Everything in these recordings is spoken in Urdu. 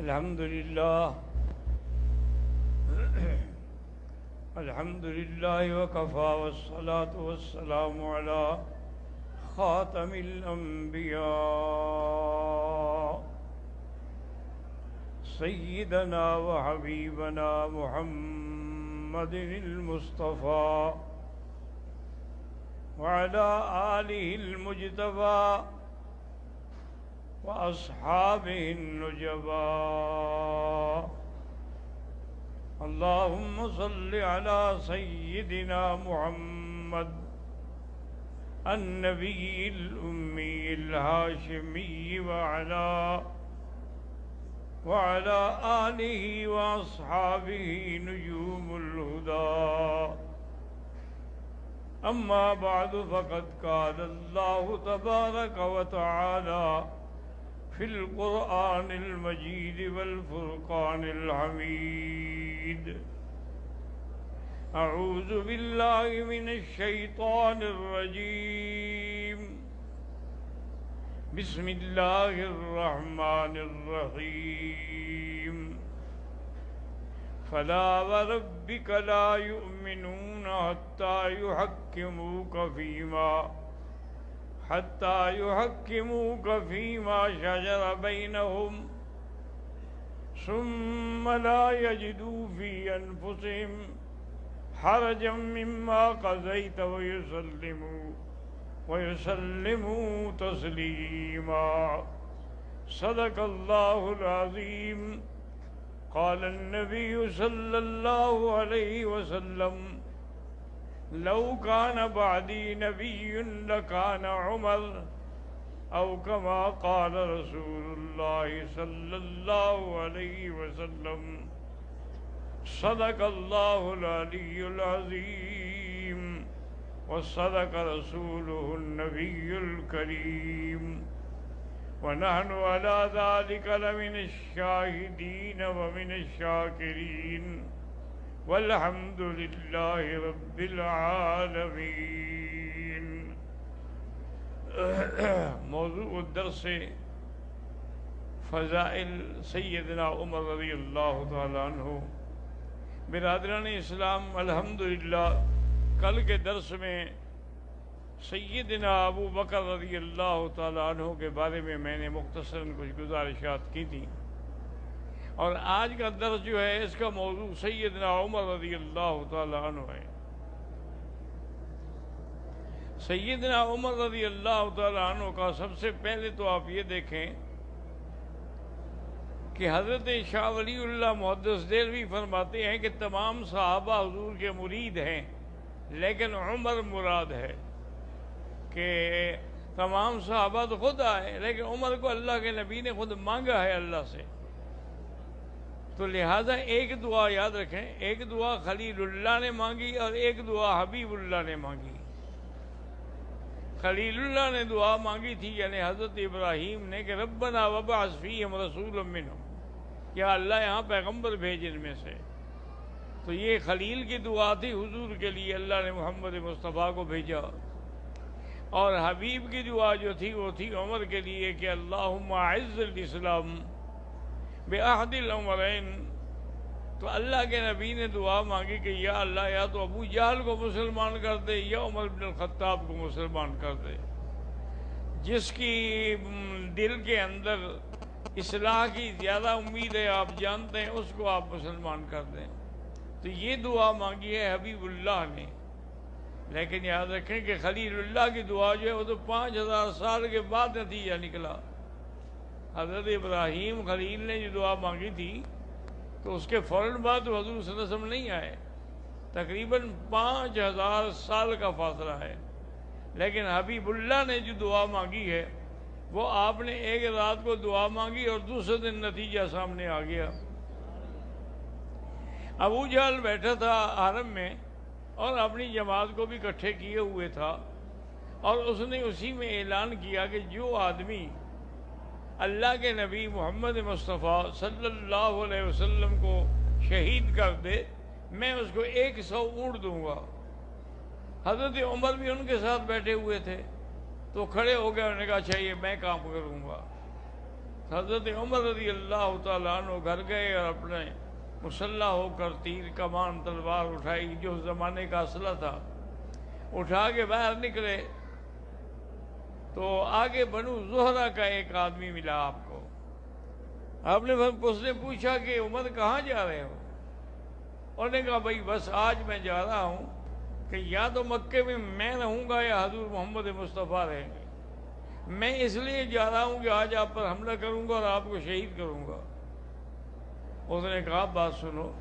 الحمد لله الحمد لله وكفى والصلاة والسلام على خاتم الأنبياء سيدنا وحبيبنا محمد المصطفى وعلى آله المجتبى وأصحابه النجبى. اللهم صل على سيدنا محمد النبي الأمي الهاشمي وعلى آله وأصحابه نجوم الهدى. أما بعد فقد قال الله تبارك وتعالى في القرآن المجيد والفرقان الحميد: أعوذ بالله من الشيطان الرجيم. بسم الله الرحمن الرحيم. فلا وربك لا يؤمنون حتى يحكموك فيما شجر بينهم ثم لا يجدوا في أنفسهم حرجا مما قضيت ويسلموا تسليما. صدق الله العظيم. قال النبي صلى الله عليه وسلم: لو كان بعدي نبي لكان عمر، أو كما قال رسول الله صلى الله عليه وسلم. صدق الله العلي العظيم وصدق رسوله النبي الكريم، ونحن على ذلك لمن الشاهدين ومن الشاكرين، والحمد لله رب العالمين. موضوع الدرس فضائل سیدنا عمر رضی اللہ تعالی عنہ. برادران اسلام، الحمدللہ کل کے درس میں سیدنا ابو بکر رضی اللہ تعالی عنہ کے بارے میں میں نے مختصراً کچھ گزارشات کی تھی، اور آج کا درس جو ہے اس کا موضوع سیدنا عمر رضی اللہ تعالی عنہ ہے. سیدنا عمر رضی اللہ تعالی عنہ کا سب سے پہلے تو آپ یہ دیکھیں کہ حضرت شاہ ولی اللہ محدث دہلوی فرماتے ہیں کہ تمام صحابہ حضور کے مرید ہیں، لیکن عمر مراد ہے. کہ تمام صحابہ تو خود آئے، لیکن عمر کو اللہ کے نبی نے خود مانگا ہے اللہ سے. تو لہٰذا ایک دعا یاد رکھیں، ایک دعا خلیل اللہ نے مانگی اور ایک دعا حبیب اللہ نے مانگی. خلیل اللہ نے دعا مانگی تھی، یعنی حضرت ابراہیم نے، کہ ربنا وابعث فیہم رسولا منہم، یا اللہ یہاں پیغمبر بھیج ان میں سے. تو یہ خلیل کی دعا تھی حضور کے لیے، اللہ نے محمد مصطفیٰ کو بھیجا. اور حبیب کی دعا جو تھی وہ تھی عمر کے لیے کہ اللہم اعز الاسلام بعہد العمرین. تو اللہ کے نبی نے دعا مانگی کہ یا اللہ، یا تو ابو جہل کو مسلمان کر دے یا عمر بن الخطاب کو مسلمان کر دے. جس کی دل کے اندر اصلاح کی زیادہ امید ہے، آپ جانتے ہیں، اس کو آپ مسلمان کر دیں. تو یہ دعا مانگی ہے حبیب اللہ نے. لیکن یاد رکھیں کہ خلیل اللہ کی دعا جو ہے وہ تو 5000 سال کے بعد نتیجہ نکلا. حضرت ابراہیم خلیل نے جو دعا مانگی تھی تو اس کے فوراً بعد حضور صلی اللہ علیہ وسلم نہیں آئے، تقریباً 5000 سال کا فاصلہ ہے. لیکن حبیب اللہ نے جو دعا مانگی ہے وہ آپ نے ایک رات کو دعا مانگی اور دوسرے دن نتیجہ سامنے آ گیا. ابو جہل بیٹھا تھا حرم میں اور اپنی جماعت کو بھی اکٹھے کیے ہوئے تھا، اور اس نے اسی میں اعلان کیا کہ جو آدمی اللہ کے نبی محمد مصطفیٰ صلی اللہ علیہ وسلم کو شہید کر دے، میں اس کو 100 اونٹ دوں گا. حضرت عمر بھی ان کے ساتھ بیٹھے ہوئے تھے، تو کھڑے ہو گئے، انہوں نے کہا اچھا یہ میں کام کروں گا. حضرت عمر رضی اللہ تعالیٰ عنہ گھر گئے اور اپنے مسلح ہو کر تیر کمان تلوار اٹھائی، جو زمانے کا اسلحہ تھا، اٹھا کے باہر نکلے تو آگے بنو زہرہ کا ایک آدمی ملا آپ کو۔ آپ نے اس نے پوچھا کہ عمر کہاں جا رہے ہو؟ انہوں نے کہا بھائی بس آج میں جا رہا ہوں کہ یا تو مکے میں رہوں گا یا حضور محمد مصطفیٰ رہیں گے۔ میں اس لیے جا رہا ہوں کہ آج آپ پر حملہ کروں گا اور آپ کو شہید کروں گا۔ اس نے کہا بات سنو،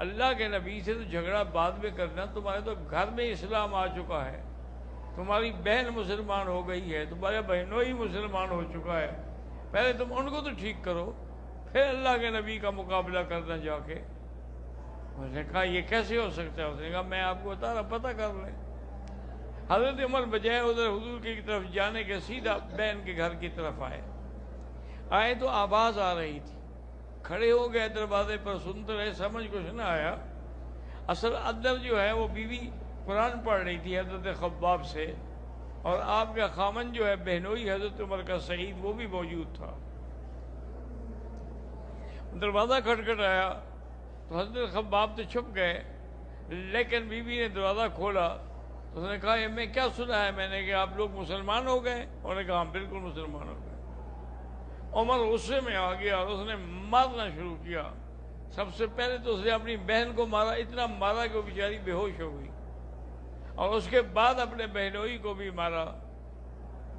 اللہ کے نبی سے تو جھگڑا بعد میں کرنا، تمہارے تو گھر میں اسلام آ چکا ہے، تمہاری بہن مسلمان ہو گئی ہے، تمہارا بہنوئی مسلمان ہو چکا ہے، پہلے تم ان کو تو ٹھیک کرو، پھر اللہ کے نبی کا مقابلہ کرنا جا کے۔ اس نے کہا یہ کیسے ہو سکتا ہے؟ اس نے کہا میں آپ کو بتا رہا، پتہ کر لیں۔ حضرت عمر بجائے ادھر حضور کی طرف جانے کے سیدھا بہن کے گھر کی طرف آئے تو آواز آ رہی تھی، کھڑے ہو گئے دروازے پر، سنتے رہے، سمجھ کچھ نہ آیا۔ اصل اندر جو ہے وہ بیوی قرآن پڑھ رہی تھی حضرت خباب سے، اور آپ کا خامن جو ہے بہنوئی حضرت عمر کا سعید، وہ بھی موجود تھا۔ دروازہ کھٹکھٹایا تو حضرت خباب تو چھپ گئے، لیکن بیوی نے دروازہ کھولا تو اس نے کہا یہ میں کیا سنا ہے میں نے کہ آپ لوگ مسلمان ہو گئے؟ انہوں نے کہا ہم بالکل مسلمان ہو گئے۔ عمر غصے میں آ گیا اور اس نے مارنا شروع کیا۔ سب سے پہلے تو اس نے اپنی بہن کو مارا، اتنا مارا کہ وہ بیچاری بے ہوش ہو گئی، اور اس کے بعد اپنے بہنوئی کو بھی مارا۔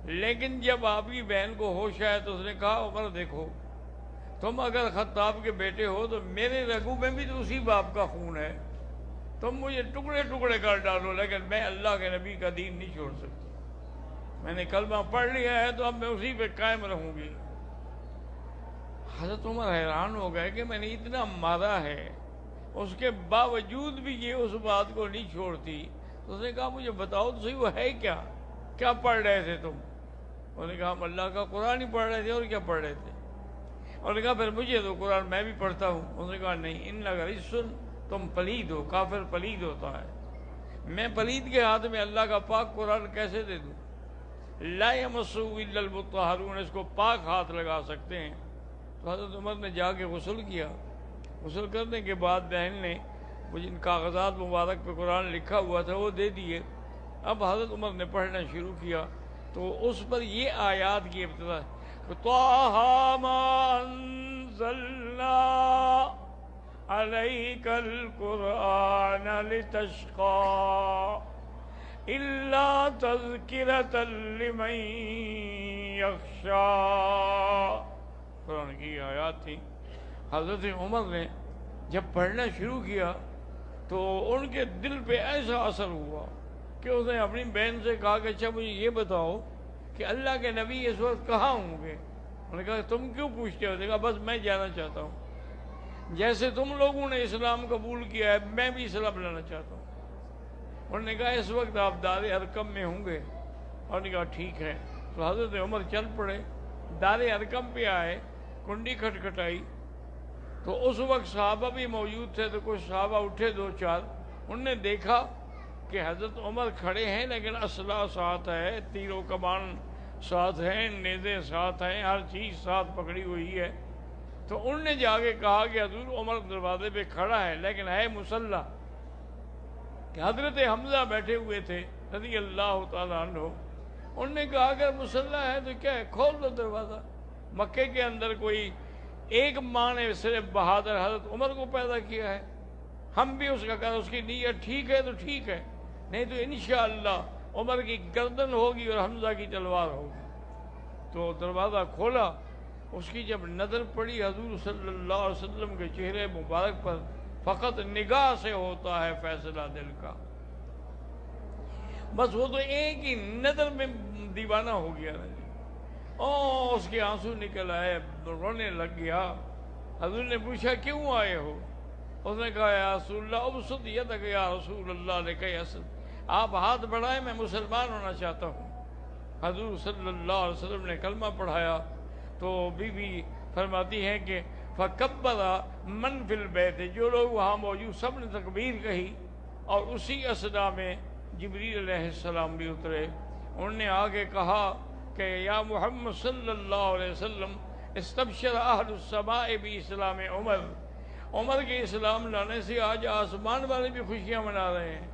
لیکن جب آپ کی بہن کو ہوش آیا تو اس نے کہا عمر دیکھو، تم اگر خطاب کے بیٹے ہو تو میرے رگوں میں بھی تو اسی باپ کا خون ہے، تم مجھے ٹکڑے ٹکڑے کر ڈالو لیکن میں اللہ کے نبی کا دین نہیں چھوڑ سکتی۔ میں نے کلمہ پڑھ لیا ہے تو اب میں اسی پہ قائم رہوں گی۔ حضرت عمر حیران ہو گئے کہ میں نے اتنا مارا ہے، اس کے باوجود بھی یہ اس بات کو نہیں چھوڑتی۔ تو اس نے کہا مجھے بتاؤ تو صحیح وہ ہے کیا پڑھ رہے تھے تم؟ انہوں نے کہا ہم اللہ کا قرآن ہی پڑھ رہے تھے، اور کیا پڑھ رہے تھے؟ انہوں نے کہا پھر مجھے تو قرآن میں بھی پڑھتا ہوں۔ انہوں نے کہا نہیں، ان لگا سن، تم پلید ہو، کافر پلید ہوتا ہے، میں پلید کے ہاتھ میں اللہ کا پاک قرآن کیسے دے دوں؟ لا یمسہ الا المطہرون، اس کو پاک ہاتھ لگا سکتے ہیں۔ تو حضرت عمر نے جا کے غسل کیا، غسل کرنے کے بعد بہن نے وہ جن کاغذات مبارک پہ قرآن لکھا ہوا تھا وہ دے دیے۔ اب حضرت عمر نے پڑھنا شروع کیا تو اس پر یہ آیات کی ابتدا، طٰہٰ ما انزلنا علیک القرآن لتشقیٰ الا تذکرۃ لمن یخشیٰ، قرآن کی آیات تھی۔ حضرت عمر نے جب پڑھنا شروع کیا تو ان کے دل پہ ایسا اثر ہوا کہ اس نے اپنی بہن سے کہا کہ اچھا مجھے یہ بتاؤ کہ اللہ کے نبی اس وقت کہاں ہوں گے؟ انہوں نے کہا تم کیوں پوچھتے ہو؟ نے کہا بس میں جانا چاہتا ہوں، جیسے تم لوگوں نے اسلام قبول کیا ہے میں بھی اسلام لانا چاہتا ہوں۔ انہوں نے کہا اس وقت آپ دار ارقم میں ہوں گے؟ اور نے کہا ٹھیک ہے۔ تو حضرت عمر چل پڑے، دار ارقم پہ آئے، کنڈی کھٹکھٹائی تو اس وقت صحابہ بھی موجود تھے، تو کچھ صحابہ اٹھے دو چار، انہوں نے دیکھا کہ حضرت عمر کھڑے ہیں لیکن اسلحہ ساتھ ہے، تیر و کمان ساتھ ہیں، نیزے ساتھ ہیں، ہر چیز ساتھ پکڑی ہوئی ہے۔ تو انہوں نے جا کے کہا کہ حضور عمر دروازے پہ کھڑا ہے لیکن ہے مسلح، کہ حضرت حمزہ بیٹھے ہوئے تھے رضی اللہ تعالیٰ عنہ۔ انہوں نے کہا اگر مسلح ہے تو کیا ہے، کھول دو دروازہ۔ مکے کے اندر کوئی ایک ماں نے صرف بہادر حضرت عمر کو پیدا کیا ہے، ہم بھی اس کا کہا اس کی نیت ٹھیک ہے تو ٹھیک ہے، نہیں تو انشاءاللہ عمر کی گردن ہوگی اور حمزہ کی تلوار ہوگی۔ تو دروازہ کھولا، اس کی جب نظر پڑی حضور صلی اللہ علیہ وسلم کے چہرے مبارک پر، فقط نگاہ سے ہوتا ہے فیصلہ دل کا، بس وہ تو ایک ہی نظر میں دیوانہ ہو گیا نا جی، اس کے آنسو نکل آئے، رونے لگ گیا۔ حضور نے پوچھا کیوں آئے ہو؟ اس نے کہا یا رسول اللہ ابسط یدک یا رسول اللہ نے کہا آپ ہاتھ بڑھائیں میں مسلمان ہونا چاہتا ہوں۔ حضور صلی اللہ علیہ وسلم نے کلمہ پڑھایا تو بی بی فرماتی ہیں کہ فَكَبَّرَ مَنْ فِي الْبَيْتِ، جو لوگ وہاں موجود سب نے تکبیر کہی، اور اسی اسنا میں جبریل علیہ السلام بھی اترے۔ انہوں نے آگے کہا کہ یا محمد صلی اللہ علیہ وسلم استبشر اہل السماء باسلام عمر، عمر کے اسلام لانے سے آج آسمان والے بھی خوشیاں منا رہے ہیں،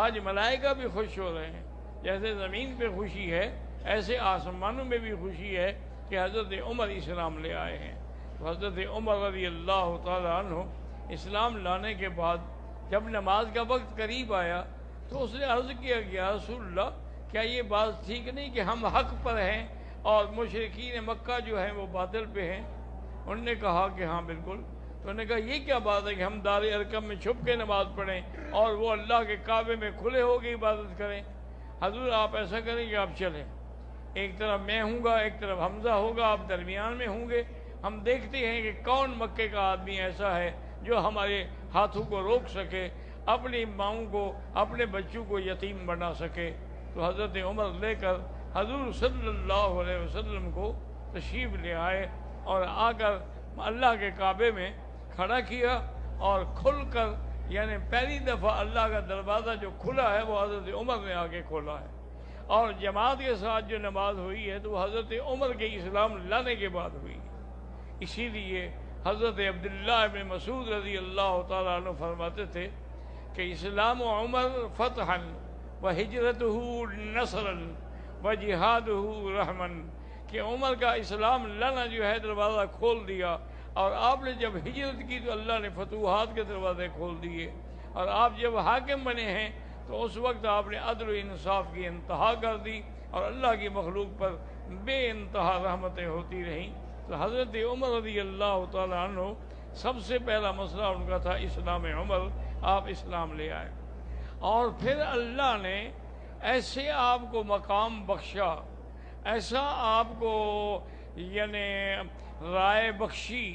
آج ملائکہ بھی خوش ہو رہے ہیں۔ جیسے زمین پہ خوشی ہے ایسے آسمانوں میں بھی خوشی ہے کہ حضرت عمر اسلام لے آئے ہیں۔ تو حضرت عمر رضی اللہ تعالیٰ عنہ اسلام لانے کے بعد جب نماز کا وقت قریب آیا تو اس نے عرض کیا کہ یا رسول اللہ، کیا یہ بات ٹھیک نہیں کہ ہم حق پر ہیں اور مشرکین مکہ جو ہیں وہ باطل پہ ہیں؟ انہوں نے کہا کہ ہاں بالکل۔ تو انہوں نے کہا یہ کیا بات ہے کہ ہم دار ارقم میں چھپ کے نماز پڑھیں اور وہ اللہ کے کعبے میں کھلے ہو کے عبادت کریں؟ حضور آپ ایسا کریں کہ آپ چلیں، ایک طرف میں ہوں گا، ایک طرف حمزہ ہوگا، آپ درمیان میں ہوں گے، ہم دیکھتے ہیں کہ کون مکے کا آدمی ایسا ہے جو ہمارے ہاتھوں کو روک سکے، اپنی ماؤں کو، اپنے بچوں کو یتیم بنا سکے۔ تو حضرت عمر لے کر حضور صلی اللہ علیہ وسلم کو تشریف لے آئے اور آ کر اللہ کے کعبے میں کھڑا کیا اور کھل کر، یعنی پہلی دفعہ اللہ کا دروازہ جو کھلا ہے وہ حضرت عمر نے آ کے کھولا ہے، اور جماعت کے ساتھ جو نماز ہوئی ہے تو وہ حضرت عمر کے اسلام لانے کے بعد ہوئی۔ اسی لیے حضرت عبداللہ ابن مسعود رضی اللہ تعالیٰ عنہ فرماتے تھے کہ اسلام عمر فتحا و ہجرتہ نصرا و جہادہ رحما، کہ عمر کا اسلام لانا جو ہے دروازہ کھول دیا، اور آپ نے جب ہجرت کی تو اللہ نے فتوحات کے دروازے کھول دیے، اور آپ جب حاکم بنے ہیں تو اس وقت آپ نے عدل و انصاف کی انتہا کر دی اور اللہ کی مخلوق پر بے انتہا رحمتیں ہوتی رہیں۔ تو حضرت عمر رضی اللہ تعالیٰ عنہ سب سے پہلا مسئلہ ان کا تھا اسلام عمر، آپ اسلام لے آئے، اور پھر اللہ نے ایسے آپ کو مقام بخشا، ایسا آپ کو یعنی رائے بخشی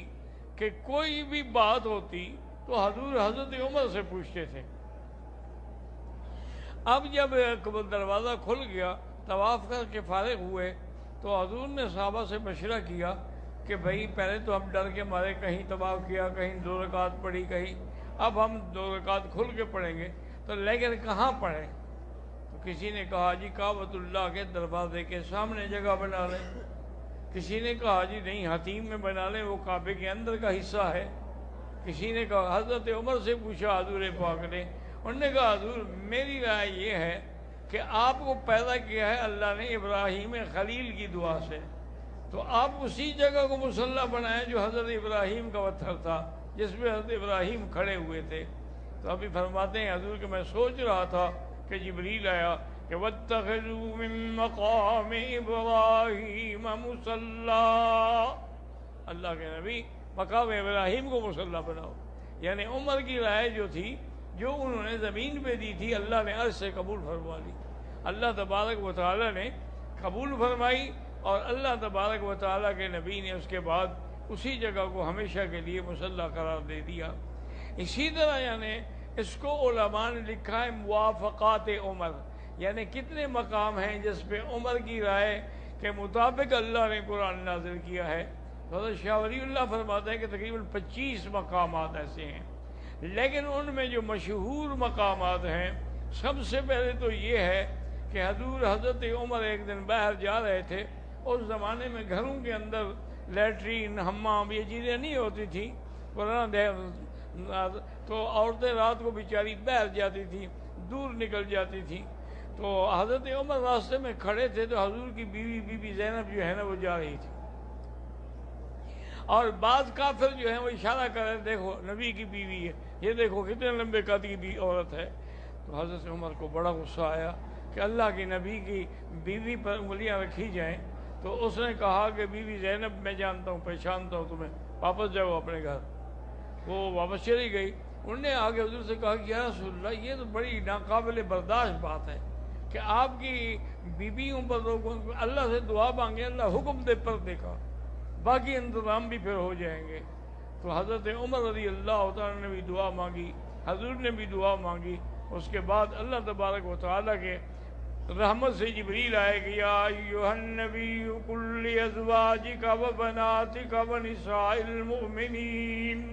کہ کوئی بھی بات ہوتی تو حضور حضرت عمر سے پوچھتے تھے۔ اب جب دروازہ کھل گیا، طواف کر کے فارغ ہوئے تو حضور نے صحابہ سے مشورہ کیا کہ بھئی پہلے تو ہم ڈر کے مارے کہیں طواف کیا، کہیں 2 رکعت پڑھی، کہیں اب ہم 2 رکعت کھل کے پڑھیں گے تو لیکن کہاں پڑھیں؟ تو کسی نے کہا جی کعبۃ اللہ کے دروازے کے سامنے جگہ بنا لیں، کسی نے کہا جی نہیں حتیم میں بنا لیں، وہ کعبے کے اندر کا حصہ ہے، کسی نے کہا، حضرت عمر سے پوچھا حضور پاک نے، انہوں نے کہا حضور میری رائے یہ ہے کہ آپ کو پیدا کیا ہے اللہ نے ابراہیم خلیل کی دعا سے، تو آپ اسی جگہ کو مصلی بنائیں جو حضرت ابراہیم کا پتھر تھا جس پہ حضرت ابراہیم کھڑے ہوئے تھے۔ تو ابھی فرماتے ہیں حضور کہ میں سوچ رہا تھا کہ جبریل آیا کہ وَاتَّخِذُوا مِن مَّقَامِ إِبْرَاهِيمَ مُصَلًّى، اللہ کے نبی مقام ابراہیم کو مصلی بناؤ، یعنی عمر کی رائے جو تھی، جو انہوں نے زمین پہ دی تھی، اللہ نے عرش سے قبول فرما لی، اللہ تبارک و تعالیٰ نے قبول فرمائی، اور اللہ تبارک و تعالیٰ کے نبی نے اس کے بعد اسی جگہ کو ہمیشہ کے لیے مصلی قرار دے دیا۔ اسی طرح یعنی اس کو علماء نے لکھا ہے موافقات عمر، یعنی کتنے مقام ہیں جس پہ عمر کی رائے کے مطابق اللہ نے قرآن نازل کیا ہے۔ حضرت شاہ ولی اللہ فرماتے ہیں کہ تقریباً 25 مقامات ایسے ہیں، لیکن ان میں جو مشہور مقامات ہیں سب سے پہلے تو یہ ہے کہ حضور حضرت عمر ایک دن باہر جا رہے تھے، اس زمانے میں گھروں کے اندر لیٹرین حمام یہ چیزیں نہیں ہوتی تھیں، تو عورتیں رات کو بیچاری باہر جاتی تھیں، دور نکل جاتی تھیں، تو حضرت عمر راستے میں کھڑے تھے تو حضور کی بیوی بی بی زینب جو ہے نا وہ جا رہی تھی، اور بعض کافر جو ہیں وہ اشارہ کر رہے دیکھو نبی کی بیوی ہے، یہ دیکھو کتنے لمبے قد کی عورت ہے۔ تو حضرت عمر کو بڑا غصہ آیا کہ اللہ کے نبی کی بیوی پر انگلیاں رکھی جائیں، تو اس نے کہا کہ بیوی زینب میں جانتا ہوں، پہچانتا ہوں تمہیں، واپس جاؤ اپنے گھر۔ وہ واپس چلی گئی۔ انہوں نے آگے حضور سے کہا کہ یا رسول اللہ یہ تو بڑی ناقابل برداشت بات ہے کہ آپ کی بیویوں پر لوگوں اللہ سے دعا مانگے، اللہ حکم دے پردے کا، باقی انتظام بھی پھر ہو جائیں گے۔ تو حضرت عمر رضی اللہ تعالیٰ نے بھی دعا مانگی، حضور نے بھی دعا مانگی، اس کے بعد اللہ تبارک و تعالیٰ کے رحمت سے جبریل آئے کہ یا ایھا النبی قل لازواجک و بناتک و نساء المؤمنین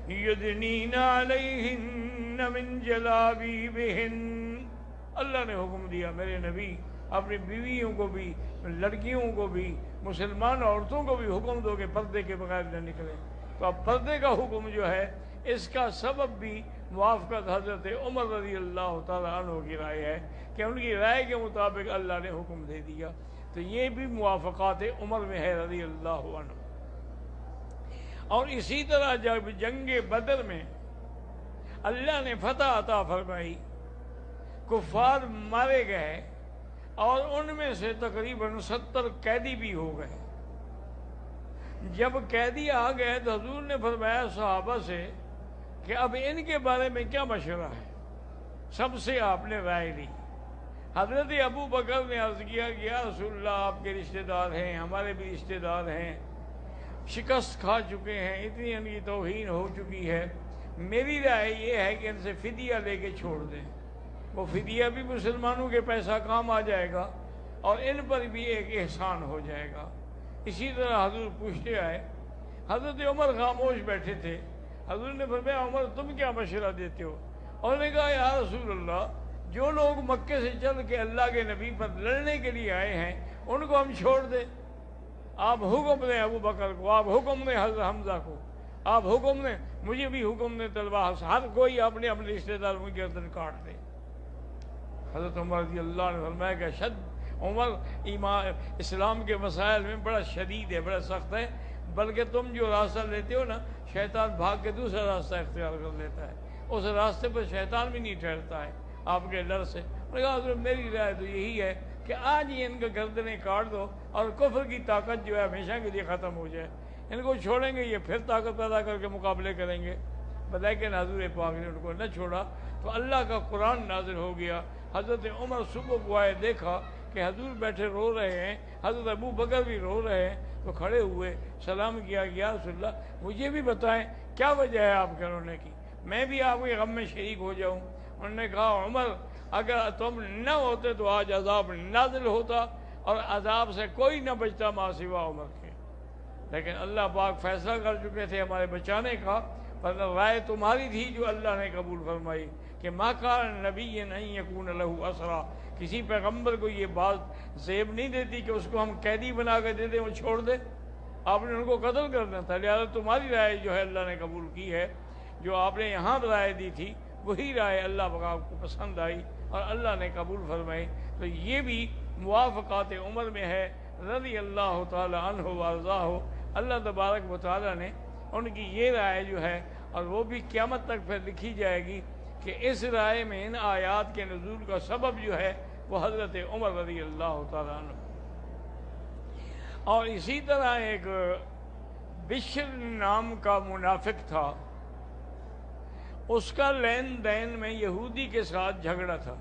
یدنین علیہن من جلابیبہن، اللہ نے حکم دیا میرے نبی اپنی بیویوں کو بھی، لڑکیوں کو بھی مسلمان عورتوں کو بھی حکم دو کہ پردے کے بغیر نہ نکلیں. تو اب پردے کا حکم جو ہے اس کا سبب بھی موافقت حضرت عمر رضی اللہ تعالیٰ عنہ کی رائے ہے کہ ان کی رائے کے مطابق اللہ نے حکم دے دیا. تو یہ بھی موافقات عمر میں ہے رضی اللہ عنہ. اور اسی طرح جب جنگ بدر میں اللہ نے فتح عطا فرمائی، کفار مارے گئے اور ان میں سے تقریباً 70 قیدی بھی ہو گئے. جب قیدی آ گئے تو حضور نے فرمایا صحابہ سے کہ اب ان کے بارے میں کیا مشورہ ہے. سب سے آپ نے رائے لی. حضرت ابو بکر نے عرض کیا کہ یا رسول اللہ آپ کے رشتہ دار ہیں، ہمارے بھی رشتہ دار ہیں، شکست کھا چکے ہیں، اتنی ان کی توہین ہو چکی ہے، میری رائے یہ ہے کہ ان سے فدیہ لے کے چھوڑ دیں. وہ فدیہ بھی مسلمانوں کے پیسہ کام آ جائے گا اور ان پر بھی ایک احسان ہو جائے گا. اسی طرح حضور پوچھتے آئے. حضرت عمر خاموش بیٹھے تھے. حضور نے فرمایا عمر تم کیا مشورہ دیتے ہو؟ اور نے کہا یا رسول اللہ جو لوگ مکے سے چل کے اللہ کے نبی پر لڑنے کے لیے آئے ہیں ان کو ہم چھوڑ دیں. آپ حکم دیں ابو بکر کو، آپ حکم دیں حضرت حمزہ کو، آپ حکم دیں، مجھے بھی حکم دیں تلوار، ہر کوئی اپنے اپنے رشتہ داروں کی گردن کاٹ دے. حضرت عمر رضی اللہ نے فرمایا کہ عمر ایمان اسلام کے مسائل میں بڑا شدید ہے، بڑا سخت ہے، بلکہ تم جو راستہ لیتے ہو نا شیطان بھاگ کے دوسرا راستہ اختیار کر لیتا ہے، اس راستے پر شیطان بھی نہیں ٹھہرتا ہے آپ کے ڈر سے. انہوں نے کہا حضرت میری رائے تو یہی ہے کہ آج ہی ان کے گردنیں کاٹ دو اور کفر کی طاقت جو ہے ہمیشہ کے لیے ختم ہو جائے. ان کو چھوڑیں گے یہ پھر طاقت پیدا کر کے مقابلے کریں گے. لیکن حضور پاک نے ان کو نہ چھوڑا تو اللہ کا قرآن نازل ہو گیا. حضرت عمر صبح کو آئے، دیکھا کہ حضور بیٹھے رو رہے ہیں، حضرت ابو بکر بھی رو رہے ہیں، تو کھڑے ہوئے سلام کیا کہ یا رسول اللہ مجھے بھی بتائیں کیا وجہ ہے آپ کے رونے کی، میں بھی آپ کے غم میں شریک ہو جاؤں. انہوں نے کہا عمر اگر تم نہ ہوتے تو آج عذاب نازل ہوتا اور عذاب سے کوئی نہ بچتا ما سوا عمر کے، لیکن اللہ پاک فیصلہ کر چکے تھے ہمارے بچانے کا. پر رائے تمہاری تھی جو اللہ نے قبول فرمائی کہ ما کان نبی نہیں یکون لہ اسرا. کسی پیغمبر کو یہ بات زیب نہیں دیتی کہ اس کو ہم قیدی بنا کے دے دیں وہ چھوڑ دے. آپ نے ان کو قتل کرنا تھا. لہٰذا تمہاری رائے جو ہے اللہ نے قبول کی ہے. جو آپ نے یہاں رائے دی تھی وہی رائے اللہ پاک کو پسند آئی اور اللہ نے قبول فرمائی. تو یہ بھی موافقات عمر میں ہے رضی اللہ تعالی عنہ وارضاہ. اللہ تبارک و تعالی نے ان کی یہ رائے جو ہے اور وہ بھی قیامت تک پھر لکھی جائے گی کہ اس رائے میں ان آیات کے نزول کا سبب جو ہے وہ حضرت عمر رضی اللہ تعالیٰ عنہ. اور اسی طرح ایک بشر نام کا منافق تھا، اس کا لین دین میں یہودی کے ساتھ جھگڑا تھا.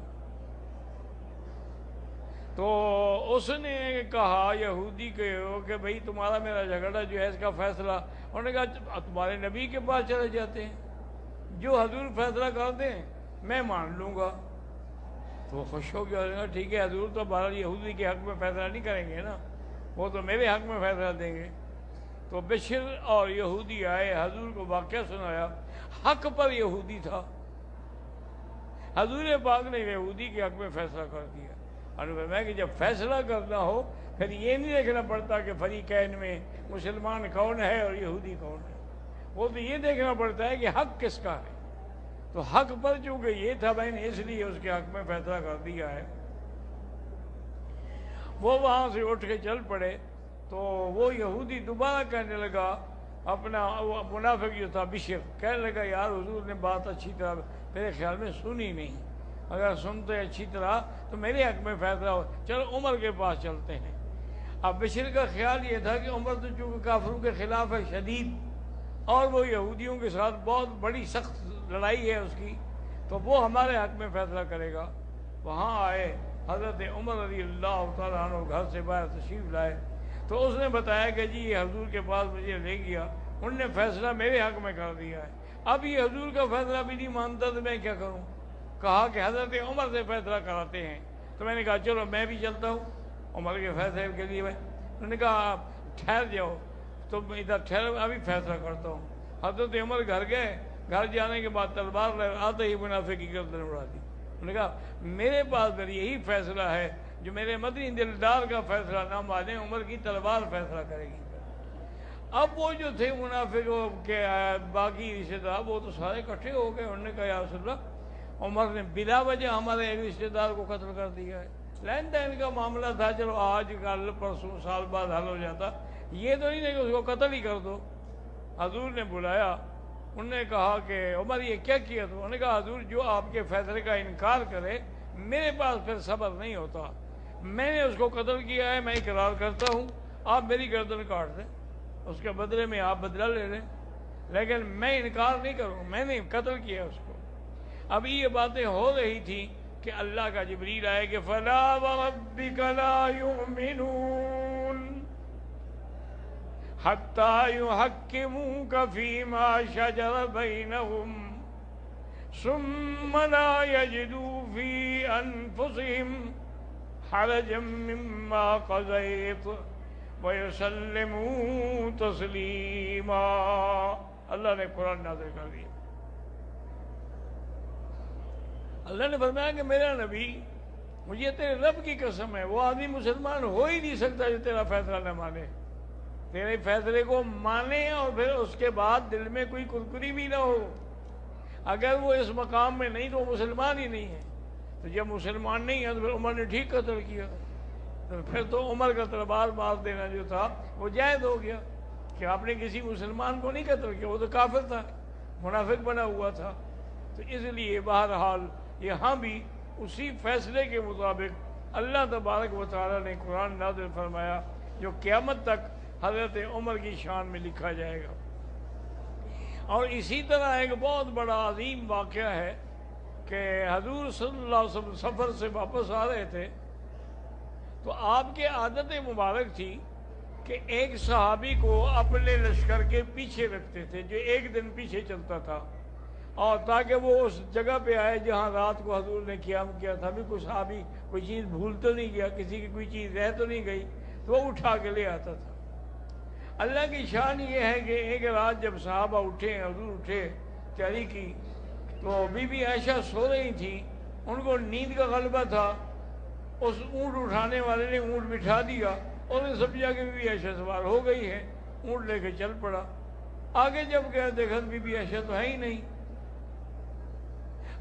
تو اس نے کہا یہودی کہ بھئی تمہارا میرا جھگڑا جو ہے اس کا فیصلہ، انہوں نے کہا تمہارے نبی کے پاس چلے جاتے ہیں، جو حضور فیصلہ کر دیں میں مان لوں گا. تو وہ خوش ہو گیا، ٹھیک ہے حضور تو بہرحال یہودی کے حق میں فیصلہ نہیں کریں گے نا، وہ تو میرے حق میں فیصلہ دیں گے. تو بشر اور یہودی آئے، حضور کو واقعہ سنایا. حق پر یہودی تھا، حضور پاک نے یہودی کے حق میں فیصلہ کر دیا. اور میں کہ جب فیصلہ کرنا ہو پھر یہ نہیں دیکھنا پڑتا کہ فریقین میں مسلمان کون ہے اور یہودی کون ہے، وہ تو یہ دیکھنا پڑتا ہے کہ حق کس کا ہے. تو حق پر چونکہ یہ تھا میں نے اس لیے اس کے حق میں فیصلہ کر دیا ہے. وہ وہاں سے اٹھ کے چل پڑے. تو وہ یہودی دوبارہ کہنے لگا، اپنا منافق جو تھا بشر کہنے لگا یار حضور نے بات اچھی طرح میرے خیال میں سنی نہیں، اگر سنتے اچھی طرح تو میرے حق میں فیصلہ ہو، چلو عمر کے پاس چلتے ہیں. اب بشر کا خیال یہ تھا کہ عمر تو چونکہ کافروں کے خلاف ہے شدید اور وہ یہودیوں کے ساتھ بہت بڑی سخت لڑائی ہے اس کی، تو وہ ہمارے حق میں فیصلہ کرے گا. وہاں آئے حضرت عمر رضی اللہ تعالیٰ عنہ گھر سے باہر تشریف لائے. تو اس نے بتایا کہ جی یہ حضور کے پاس مجھے لے گیا، انہوں نے فیصلہ میرے حق میں کر دیا ہے، اب یہ حضور کا فیصلہ بھی نہیں مانتا تو میں کیا کروں. کہا کہ حضرت عمر سے فیصلہ کراتے ہیں. تو میں نے کہا چلو میں بھی چلتا ہوں عمر کے فیصلے کے لیے. انہوں نے کہا ٹھہر جاؤ، تم ادھر ٹھہرو ابھی فیصلہ کرتا ہوں. حضرت عمر گھر گئے، گھر جانے کے بعد تلوار آتے ہی منافق کی گردن اڑا دی. انہوں نے کہا میرے پاس پھر یہی فیصلہ ہے جو میرے مدنی دلدار کا فیصلہ نہ مانے، عمر کی تلوار فیصلہ کرے گی۔ اب وہ جو تھے منافق کے باقی رشتے دار، وہ تو سارے اکٹھے ہو گئے، انہوں نے کہا یا رسول اللہ، عمر نے بلا وجہ ہمارے ایک رشتے دار کو قتل کر دیا ہے، لین دین کا معاملہ تھا، چلو آج کل پرسوں سال بعد حل ہو جاتا، یہ تو نہیں ہے کہ اس کو قتل ہی کر دو۔ حضور نے بلایا، انہوں نے کہا کہ عمر یہ کیا کیا؟ تو انہوں نے کہا حضور جو آپ کے فیصلے کا انکار کرے میرے پاس پھر صبر نہیں ہوتا، میں نے اس کو قتل کیا ہے، میں اقرار کرتا ہوں، آپ میری گردن کاٹ دیں، اس کے بدلے میں آپ بدلہ لے لیں، لیکن میں انکار نہیں کروں، میں نے قتل کیا اس کو۔ اب یہ باتیں ہو رہی تھی کہ اللہ کا جبریل آئے کہ فَلَا وَرَبِّكَ لَا يُؤْمِنُونَ حَتَّى يُحَكِّمُوكَ فِي مَا شَجَرَ بَيْنَهُمْ ثُمَّ لَا يَجِدُوا فِي أَنفُسِهِمْ حَرَجًا مِّمَّا قَضَيْتَ وَيُسَلِّمُوا تَسْلِيمًا۔ اللہ نے قرآن نازل کر دیا۔ اللہ نے فرمایا کہ میرا نبی، مجھے تیرے رب کی قسم ہے، وہ آدمی مسلمان ہو ہی نہیں سکتا جو تیرا فیصلہ نہ مانے، تیرے فیصلے کو مانے اور پھر اس کے بعد دل میں کوئی کرکری بھی نہ ہو۔ اگر وہ اس مقام میں نہیں تو وہ مسلمان ہی نہیں ہے۔ تو جب مسلمان نہیں ہے تو پھر عمر نے ٹھیک قتل کیا، تو پھر تو عمر کا تلوار مار دینا جو تھا وہ جائز ہو گیا کہ آپ نے کسی مسلمان کو نہیں قتل کیا، وہ تو کافر تھا، منافق بنا ہوا تھا۔ تو اس لیے بہرحال یہاں بھی اسی فیصلے کے مطابق اللہ تبارک و تعالیٰ نے قرآن نازل فرمایا جو قیامت تک حضرت عمر کی شان میں لکھا جائے گا۔ اور اسی طرح ایک بہت بڑا عظیم واقعہ ہے کہ حضور صلی اللہ علیہ وسلم سفر سے واپس آ رہے تھے تو آپ کے عادت مبارک تھی کہ ایک صحابی کو اپنے لشکر کے پیچھے رکھتے تھے جو ایک دن پیچھے چلتا تھا، اور تاکہ وہ اس جگہ پہ آئے جہاں رات کو حضور نے قیام کیا تھا، بھی کوئی صحابی کوئی چیز بھول تو نہیں گیا، کسی کی کوئی چیز رہ تو نہیں گئی، تو وہ اٹھا کے لے آتا تھا۔ اللہ کی شان یہ ہے کہ ایک رات جب صحابہ اٹھے، حضور اٹھے، تیاری کی، تو بی بی عائشہ سو رہی تھی، ان کو نیند کا غلبہ تھا، اس اونٹ اٹھانے والے نے اونٹ بٹھا دیا اور ان سب جا کے بی بی عائشہ سوار ہو گئی ہے، اونٹ لے کے چل پڑا۔ آگے جب گیا دیکھا بی بی عائشہ تو ہے ہی نہیں۔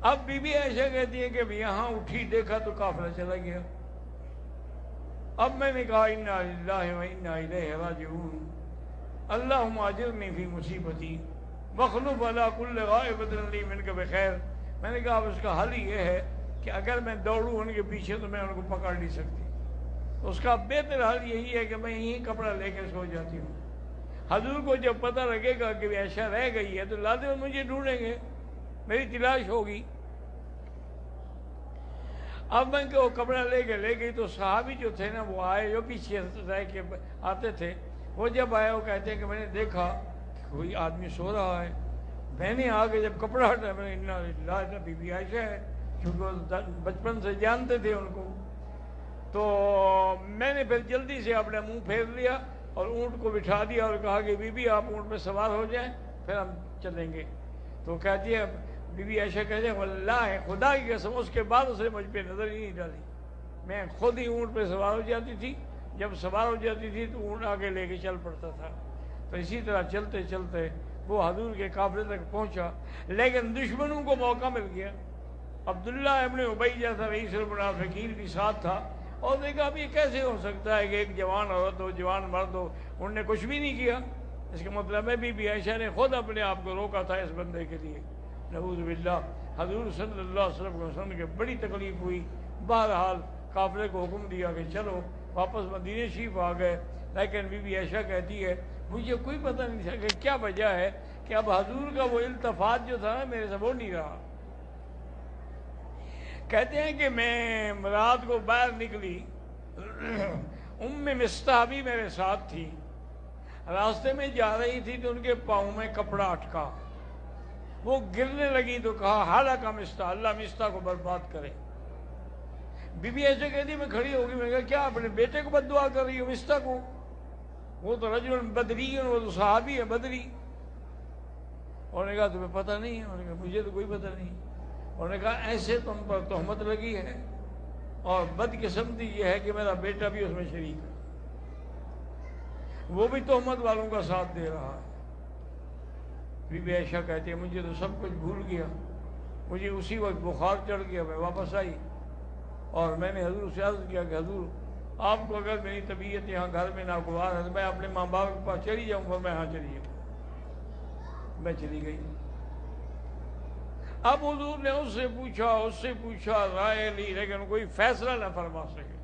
اب بی بی عائشہ کہتی ہے کہ یہاں اٹھی دیکھا تو قافلہ چلا گیا۔ اب میں نے کہا انا للہ و انا الیہ راجعون، اللہم اجرنی فی مصیبتی واخلف علی کل غائبۃ لی منک بخیر۔ میں نے کہا اب اس کا حل یہ ہے کہ اگر میں دوڑوں ان کے پیچھے تو میں ان کو پکڑ نہیں سکتی، اس کا بہتر حل یہی ہے کہ میں یہیں کپڑا لے کے سو جاتی ہوں۔ حضور کو جب پتہ لگے گا کہ عائشہ رہ گئی ہے تو لازم مجھے ڈھونڈیں گے، میری تلاش ہوگی۔ اب میں کہ وہ کپڑا لے گئی تو صحابی جو تھے نا وہ آئے، جو پیچھے رہ کے آتے تھے، وہ جب آئے وہ کہتے ہیں کہ میں نے دیکھا کہ کوئی آدمی سو رہا ہے، میں نے آگے جب کپڑا ہٹایا میں نے انا للہ، بی بی عائشہ ہے، کیونکہ بچپن سے جانتے تھے ان کو، تو میں نے پھر جلدی سے اپنا منہ پھیر لیا اور اونٹ کو بٹھا دیا اور کہا کہ بی بی آپ اونٹ میں سوار ہو جائیں پھر ہم چلیں گے۔ تو کہتی ہے بی بی عائشہ کہتے ہیں واللہ خدا کی قسم اس کے بعد اسے مجھ پہ نظر ہی نہیں ڈالی، میں خود ہی اونٹ پہ سوار ہو جاتی تھی، جب سوار ہو جاتی تھی تو اونٹ آگے لے کے چل پڑتا تھا۔ تو اسی طرح چلتے چلتے وہ حضور کے قافلے تک پہنچا، لیکن دشمنوں کو موقع مل گیا۔ عبداللہ ابن ابی جیسا رئیس المنافقین بھی ساتھ تھا، اور دیکھا اب یہ کیسے ہو سکتا ہے کہ ایک جوان عورت ہو، جوان مرد ہو، انہوں نے کچھ بھی نہیں کیا، اس کا مطلب ہے بی بی عائشہ نے خود اپنے آپ کو روکا تھا اس بندے کے لیے۔ نعوذ باللہ۔ حضور صلی اللہ علیہ وسلم کے بڑی تکلیف ہوئی، بہرحال قافلے کو حکم دیا کہ چلو، واپس مدینے شریف آ گئے، لیکن بی بی عائشہ کہتی ہے مجھے کوئی پتہ نہیں تھا کہ کیا وجہ ہے کہ اب حضور کا وہ التفات جو تھا نا میرے سے وہ نہیں رہا۔ کہتے ہیں کہ میں رات کو باہر نکلی، مستح بھی میرے ساتھ تھی، راستے میں جا رہی تھی تو ان کے پاؤں میں کپڑا اٹکا، وہ گرنے لگی تو کہا ہلاک مستح، اللہ مستح کو برباد کرے۔ بی بی ایسے کہتی میں کھڑی ہوگی، میں نے کہا کیا اپنے بیٹے کو بد دعا کر رہی ہو مستح کو؟ وہ تو رجل بدری، وہ تو صحابی ہے بدری۔ انہوں نے کہا تمہیں پتہ نہیں ہے؟ انہوں نے کہا مجھے تو کوئی پتہ نہیں۔ انہوں نے کہا ایسے تم پر تہمت لگی ہے، اور بدقسمتی یہ ہے کہ میرا بیٹا بھی اس میں شریک ہے، وہ بھی تہمت والوں کا ساتھ دے رہا ہے۔ بی بی عائشہ کہتے ہیں مجھے تو سب کچھ بھول گیا، مجھے اسی وقت بخار چڑھ گیا، میں واپس آئی اور میں نے حضور سے عرض کیا کہ حضور آپ کو اگر میری طبیعت یہاں گھر میں ناگوار ہے تو میں اپنے ماں باپ کے پاس چلی جاؤں گا، میں ہاں چلی جاؤں۔ میں چلی گئی۔ اب حضور نے اس سے پوچھا رائے لی، لیکن کوئی فیصلہ نہ فرما سکے،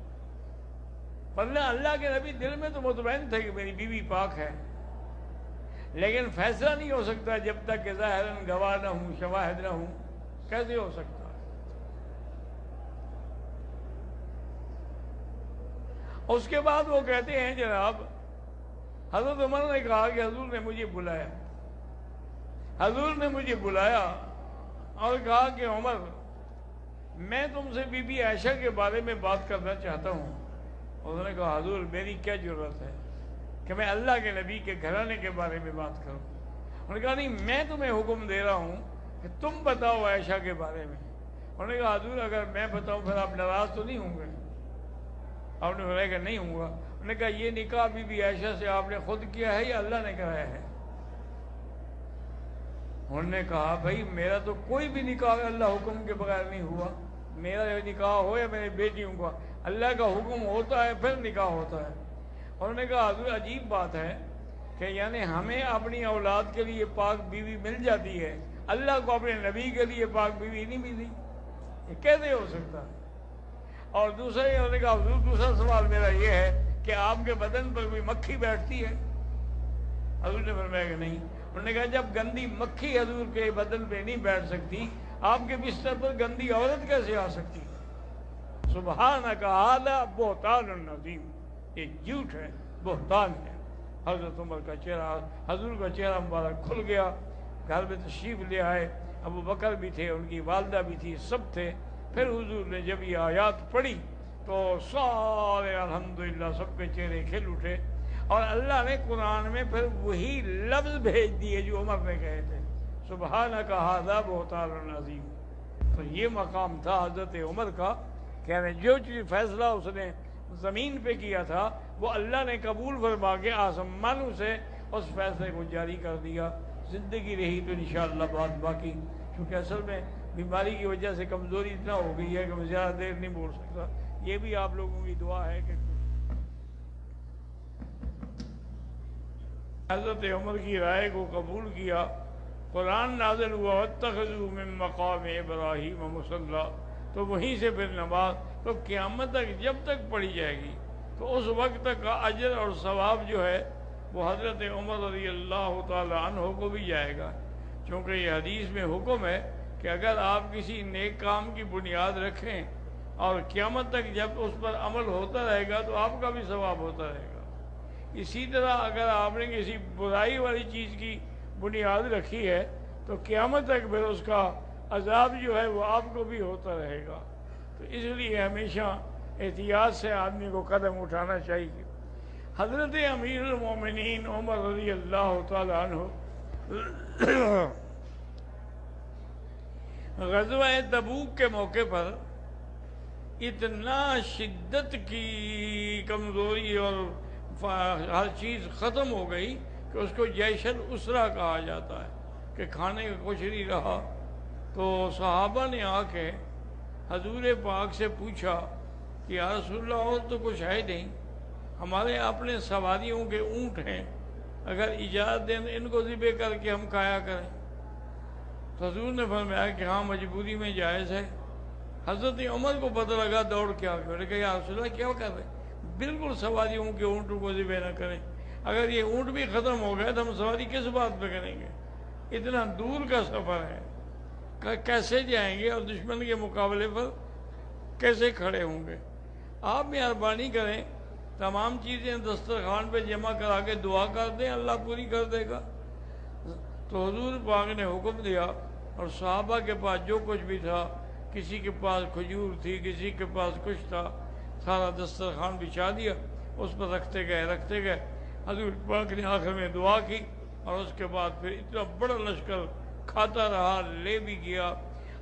ورنہ اللہ کے نبی دل میں تو مطمئن تھے کہ میری بیوی پاک ہے، لیکن فیصلہ نہیں ہو سکتا جب تک کہ ظاہراً گواہ نہ ہوں، شواہد نہ ہوں۔ کیسے ہو سکتا؟ اس کے بعد وہ کہتے ہیں جناب حضرت عمر نے کہا کہ حضور نے مجھے بلایا، حضور نے مجھے بلایا اور کہا کہ عمر میں تم سے بی بی عائشہ کے بارے میں بات کرنا چاہتا ہوں۔ انہوں نے کہا حضور میری کیا ضرورت ہے کہ میں اللہ کے نبی کے گھرانے کے بارے میں بات کروں؟ انہوں نے کہا نہیں، میں تمہیں حکم دے رہا ہوں کہ تم بتاؤ عائشہ کے بارے میں۔ انہوں نے کہا حضور اگر میں بتاؤں پھر آپ ناراض تو نہیں ہوں گے؟ آپ نے فرمایا کہ نہیں ہوں گا۔ انہوں نے کہا یہ نکاح بی بی عائشہ سے آپ نے خود کیا ہے یا اللہ نے کرایا ہے؟ انہوں نے کہا بھائی میرا تو کوئی بھی نکاح اللہ حکم کے بغیر نہیں ہوا، میرا نکاح ہو یا میری بیٹیوں کا، اللہ کا حکم ہوتا ہے پھر نکاح ہوتا ہے۔ انہوں نے کہا حضور عجیب بات ہے کہ یعنی ہمیں اپنی اولاد کے لیے پاک بیوی مل جاتی ہے، اللہ کو اپنے نبی کے لیے پاک بیوی نہیں ملی، یہ کیسے ہو سکتا ہے؟ اور دوسرا انہوں نے کہا حضور دوسرا سوال میرا یہ ہے کہ آپ کے بدن پر کوئی مکھی بیٹھتی ہے؟ حضور نے فرمایا کہ نہیں۔ انہوں نے کہا جب گندی مکھی حضور کے بدن پہ نہیں بیٹھ سکتی، آپ کے بستر پر گندی عورت کیسے آ سکتی؟ سبحانک ھذا بہتان عظیم، یہ جھوٹ ہے، بہتان ہے۔ حضرت عمر کا چہرہ، حضور کا چہرہ مبارک کھل گیا، گھر میں تشریف لے آئے، ابو بکر بھی تھے، ان کی والدہ بھی تھی، سب تھے۔ پھر حضور نے جب یہ آیات پڑھی تو سارے الحمدللہ سب کے چہرے کھل اٹھے، اور اللہ نے قرآن میں پھر وہی لفظ بھیج دیے جو عمر نے کہے تھے، سبحانک ھذا بہتان عظیم۔ تو یہ مقام تھا حضرت عمر کا کہ جو چیز فیصلہ اس نے زمین پہ کیا تھا وہ اللہ نے قبول فرما کے آسمانوں سے اس فیصلے کو جاری کر دیا۔ زندگی رہی تو انشاءاللہ بات باقی، کیونکہ اصل میں بیماری کی وجہ سے کمزوری اتنا ہو گئی ہے کہ میں زیادہ دیر نہیں بول سکتا۔ یہ بھی آپ لوگوں کی دعا ہے کہ حضرت عمر کی رائے کو قبول کیا۔ قرآن نازل ہوا واتخذوا من مقام ابراہیم مصلی، تو وہیں سے پھر نماز تو قیامت تک جب تک پڑھی جائے گی تو اس وقت تک کا اجر اور ثواب جو ہے وہ حضرت عمر رضی اللہ تعالی عنہ کو بھی جائے گا، چونکہ یہ حدیث میں حکم ہے کہ اگر آپ کسی نیک کام کی بنیاد رکھیں اور قیامت تک جب اس پر عمل ہوتا رہے گا تو آپ کا بھی ثواب ہوتا رہے گا۔ اسی طرح اگر آپ نے کسی برائی والی چیز کی بنیاد رکھی ہے تو قیامت تک پھر اس کا عذاب جو ہے وہ آپ کو بھی ہوتا رہے گا۔ تو اس لیے ہمیشہ احتیاط سے آدمی کو قدم اٹھانا چاہیے۔ حضرت امیر المومنین عمر رضی اللہ تعالی عنہ غزوہ تبوک کے موقع پر اتنا شدت کی کمزوری اور ہر چیز ختم ہو گئی کہ اس کو جیش الاسرہ کہا جاتا ہے کہ کھانے کا کچھ نہیں رہا۔ تو صحابہ نے آ کے حضور پاک سے پوچھا کہ یا رسول اللہ اور تو کچھ ہے نہیں، ہمارے اپنے سواریوں کے اونٹ ہیں، اگر اجازت دیں ان کو ذبح کر کے ہم کھایا کریں۔ تو حضور نے فرمایا کہ ہاں مجبوری میں جائز ہے۔ حضرت عمر کو پتہ لگا، دوڑ کے آ کے انہوں نے کہا یا رسول اللہ کیا کر رہے ہیں؟ بالکل سواریوں کے اونٹوں کو ذبح نہ کریں، اگر یہ اونٹ بھی ختم ہو گئے تو ہم سواری کس بات پہ کریں گے؟ اتنا دور کا سفر ہے، کیسے جائیں گے اور دشمن کے مقابلے پر کیسے کھڑے ہوں گے؟ آپ مہربانی کریں، تمام چیزیں دسترخوان پہ جمع کرا کے دعا کر دیں، اللہ پوری کر دے گا۔ تو حضور پاک نے حکم دیا اور صحابہ کے پاس جو کچھ بھی تھا، کسی کے پاس کھجور تھی، کسی کے پاس کچھ تھا، سارا دسترخوان بچھا دیا، اس پر رکھتے گئے۔ حضور پاک نے آخر میں دعا کی اور اس کے بعد پھر اتنا بڑا لشکر کھاتا رہا، لے بھی گیا،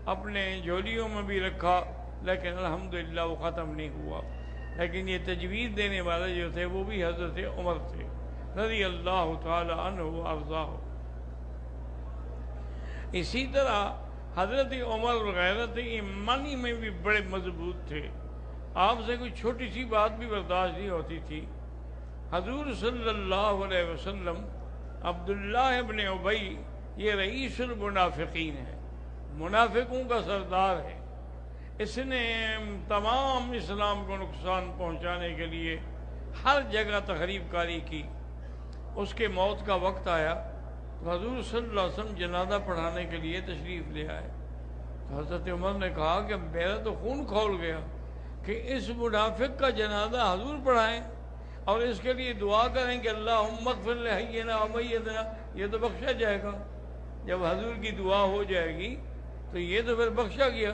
اپنے جھولیوں میں بھی رکھا، لیکن الحمدللہ وہ ختم نہیں ہوا. لیکن یہ تجویز دینے والے جو تھے وہ بھی حضرت عمر تھے رضی اللہ تعالی عنہ وارضاہ. اسی طرح حضرت عمر غیرت ایمانی میں بھی بڑے مضبوط تھے. آپ سے کوئی چھوٹی سی بات بھی برداشت نہیں ہوتی تھی. حضور صلی اللہ علیہ وسلم عبداللہ ابن ابی یہ رئیس المنافقین ہے، منافقوں کا سردار ہے. اس نے تمام اسلام کو نقصان پہنچانے کے لیے ہر جگہ تخریب کاری کی. اس کے موت کا وقت آیا تو حضور صلی اللہ علیہ وسلم جنازہ پڑھانے کے لیے تشریف لے آئے. تو حضرت عمر نے کہا کہ میرا تو خون کھول گیا کہ اس منافق کا جنازہ حضور پڑھائیں اور اس کے لیے دعا کریں کہ اللہم اغفر لحینا ومیتنا، یہ تو بخشا جائے گا. جب حضور کی دعا ہو جائے گی تو یہ تو پھر بخشا گیا.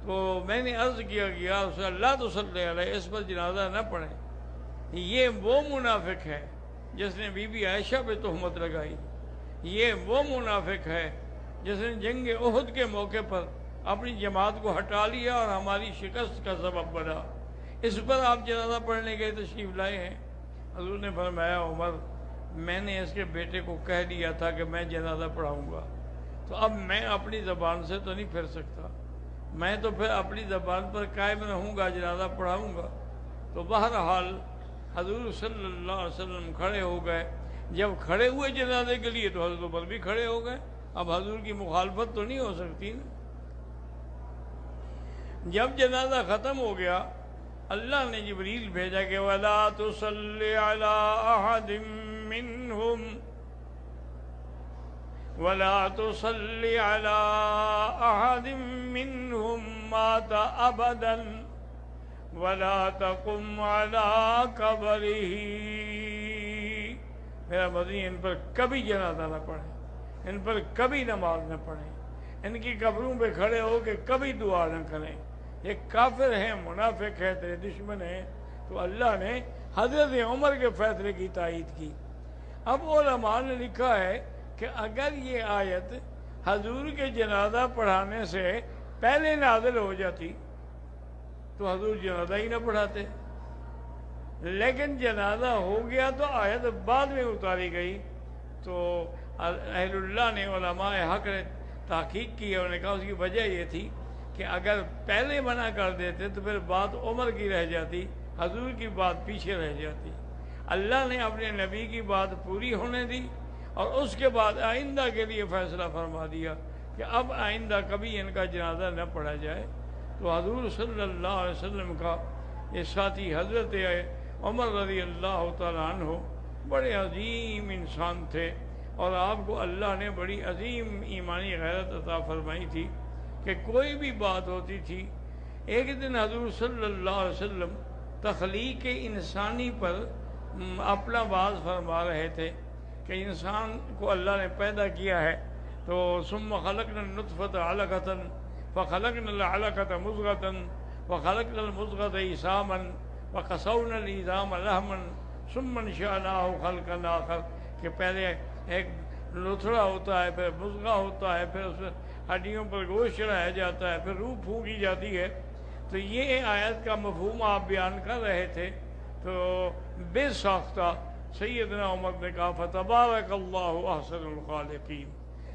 تو میں نے عرض کیا کہ یا رسول اللہ تو صلی اللہ علیہ اس پر جنازہ نہ پڑھیں. یہ وہ منافق ہے جس نے بی بی عائشہ پہ تہمت لگائی. یہ وہ منافق ہے جس نے جنگ احد کے موقع پر اپنی جماعت کو ہٹا لیا اور ہماری شکست کا سبب بنا. اس پر آپ جنازہ پڑھنے کے تشریف لائے ہیں. حضور نے فرمایا عمر میں نے اس کے بیٹے کو کہہ دیا تھا کہ میں جنازہ پڑھاؤں گا، تو اب میں اپنی زبان سے تو نہیں پھر سکتا، میں تو پھر اپنی زبان پر قائم رہوں گا، جنازہ پڑھاؤں گا. تو بہرحال حضور صلی اللہ علیہ وسلم کھڑے ہو گئے. جب کھڑے ہوئے جنازے کے لیے تو حضرت عمر بھی کھڑے ہو گئے. اب حضور کی مخالفت تو نہیں ہو سکتی نا. جب جنازہ ختم ہو گیا اللہ نے جبریل بھیجا کہ وَلَا تُصَلِّ عَلَىٰ أَحَدٍ مِّنْهُمْ وَلَا تُصَلِّ عَلَىٰ أَحَدٍ مِّنْهُمْ مَاتَ أَبَدًا وَلَا تَقُمْ عَلَىٰ قَبْرِهِ. میرا مدنی ان پر کبھی جنازہ نہ پڑھیں، ان پر کبھی نماز نہ پڑھیں، ان کی قبروں پہ کھڑے ہو کے کبھی دعا نہ کریں. یہ کافر ہیں، منافق ہے، تیرے دشمن ہیں. تو اللہ نے حضرت عمر کے فیصلے کی تائید کی. اب علماء نے لکھا ہے کہ اگر یہ آیت حضور کے جنازہ پڑھانے سے پہلے نازل ہو جاتی تو حضور جنازہ ہی نہ پڑھاتے، لیکن جنازہ ہو گیا تو آیت بعد میں اتاری گئی. تو اہل اللہ نے علماء حق نے تحقیق کی اور نے کہا اس کی وجہ یہ تھی کہ اگر پہلے منع کر دیتے تو پھر بات عمر کی رہ جاتی، حضور کی بات پیچھے رہ جاتی. اللہ نے اپنے نبی کی بات پوری ہونے دی اور اس کے بعد آئندہ کے لیے فیصلہ فرما دیا کہ اب آئندہ کبھی ان کا جنازہ نہ پڑھا جائے. تو حضور صلی اللہ علیہ وسلم کا یہ ساتھی حضرت عمر رضی اللہ تعالیٰ عنہ بڑے عظیم انسان تھے اور آپ کو اللہ نے بڑی عظیم ایمانی غیرت عطا فرمائی تھی کہ کوئی بھی بات ہوتی تھی. ایک دن حضور صلی اللہ علیہ وسلم تخلیق انسانی پر اپنا باز فرما رہے تھے کہ انسان کو اللہ نے پیدا کیا ہے تو ثم خلقنا النطفة علقة فخلقنا العلقة مضغة وخلقنا المضغة عظاما وقسونا العظام لحما ثم انشأناه خلقا آخر. کہ پہلے ایک لتھڑا ہوتا ہے، پھر مضغہ ہوتا ہے، پھر اس میں ہڈیوں پر گوشت چڑھایا جاتا ہے، پھر روح پھونکی جاتی ہے. تو یہ آیت کا مفہوم آپ بیان کر رہے تھے تو بے ساختہ سیدنا عمر نے کہا فتبارک اللہ احسن الخالقین.